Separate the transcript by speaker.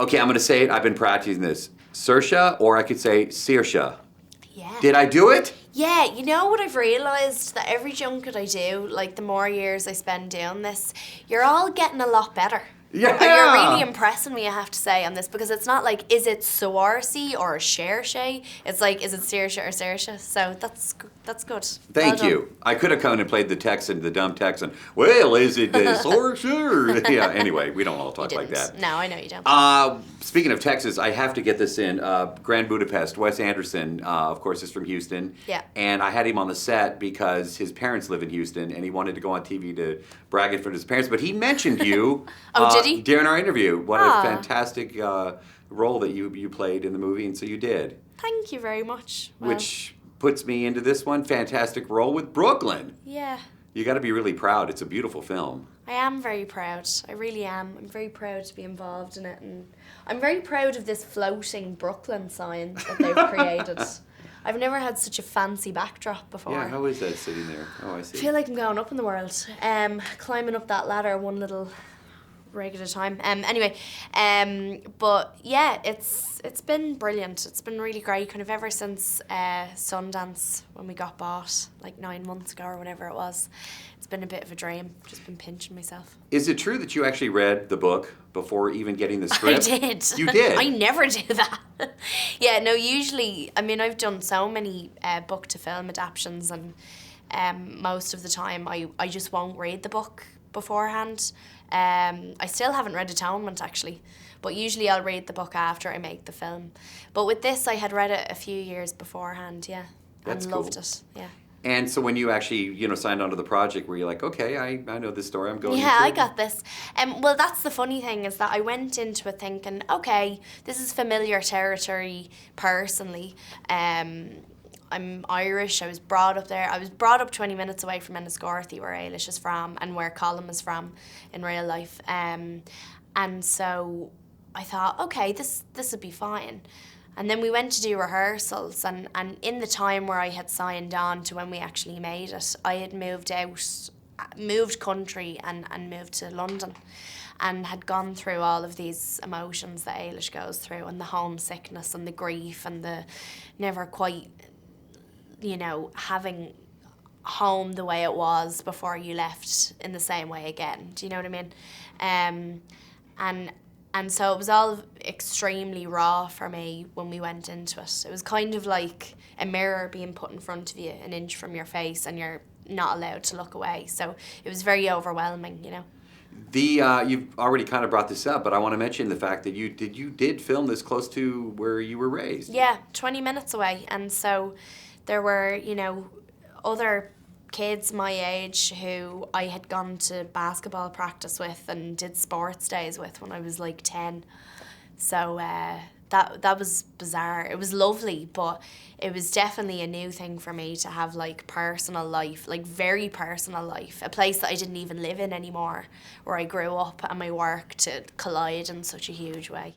Speaker 1: Okay, I'm going to say it. I've been practicing this. Saoirse, or I could say Saoirse.
Speaker 2: Yeah.
Speaker 1: Did I do it?
Speaker 2: Yeah, you know what I've realised? That every junket I do, like the more years I spend doing this, you're all getting a lot better.
Speaker 1: Yeah.
Speaker 2: You're really impressing me, I have to say, on this, because it's not like, is it Saoirse or Saoirse? It's like, is it Saoirse or Saoirse? So that's good.
Speaker 1: Thank
Speaker 2: Well
Speaker 1: you.
Speaker 2: done.
Speaker 1: I could have come and played the Texan, the dumb Texan. Well, is it Saoirse? Yeah, anyway, we don't all
Speaker 2: You
Speaker 1: talk like
Speaker 2: didn't.
Speaker 1: that.
Speaker 2: No, I know you don't.
Speaker 1: Speaking of Texas, I have to get this in. Grand Budapest, Wes Anderson, of course, is from Houston.
Speaker 2: Yeah.
Speaker 1: And I had him on the set because his parents live in Houston, and he wanted to go on TV to brag in front of his parents. But he mentioned you
Speaker 2: Oh, did he?
Speaker 1: during our interview. What
Speaker 2: Ah.
Speaker 1: a fantastic role that you played in the movie, and so you did.
Speaker 2: Thank you very much. Well,
Speaker 1: Which puts me into this one, fantastic role with Brooklyn.
Speaker 2: yeah.
Speaker 1: You got to be really proud. It's a beautiful film.
Speaker 2: I am very proud. I really am. I'm very proud to be involved in it, and I'm very proud of this floating Brooklyn sign that they've created. I've never had such a fancy backdrop before.
Speaker 1: Yeah, how is that sitting there? Oh, I see.
Speaker 2: I feel like I'm going up in the world. Climbing up that ladder one little rig at a time. But yeah, it's been brilliant. It's been really great, kind of ever since Sundance, when we got bought like 9 months ago or whenever it was. It's been a bit of a dream. Just been pinching myself.
Speaker 1: Is it true that you actually read the book before even getting the script?
Speaker 2: I did.
Speaker 1: You did?
Speaker 2: I never do that. Yeah, no, usually, I mean, I've done so many book to film adaptions, and most of the time I just won't read the book beforehand. I still haven't read Atonement, actually, but usually I'll read the book after I make the film. But with this, I had read it a few years beforehand, yeah.
Speaker 1: That's
Speaker 2: and loved
Speaker 1: cool.
Speaker 2: it, yeah.
Speaker 1: And so when you actually, signed onto the project, were you like, okay, I know this story, I'm going
Speaker 2: Yeah,
Speaker 1: into
Speaker 2: I
Speaker 1: it?
Speaker 2: got this. Well, that's the funny thing, is that I went into it thinking, okay, this is familiar territory personally. I'm Irish, I was brought up there. I was brought up 20 minutes away from Enniscorthy, where Eilis is from, and where Colin is from in real life. And so I thought, okay, this would be fine. And then we went to do rehearsals, and in the time where I had signed on to when we actually made it, I had moved country and moved to London, and had gone through all of these emotions that Eilish goes through, and the homesickness and the grief and the never quite, having home the way it was before you left in the same way again. Do you know what I mean? And so it was all extremely raw for me when we went into it. It was kind of like a mirror being put in front of you, an inch from your face, and you're not allowed to look away. So it was very overwhelming,
Speaker 1: You've already kind of brought this up, but I want to mention the fact that you did film this close to where you were raised.
Speaker 2: Yeah, 20 minutes away. And so there were, other kids my age who I had gone to basketball practice with and did sports days with when I was like 10. So that was bizarre. It was lovely, but it was definitely a new thing for me to have like personal life, like very personal life, a place that I didn't even live in anymore, where I grew up, and my work to collide in such a huge way.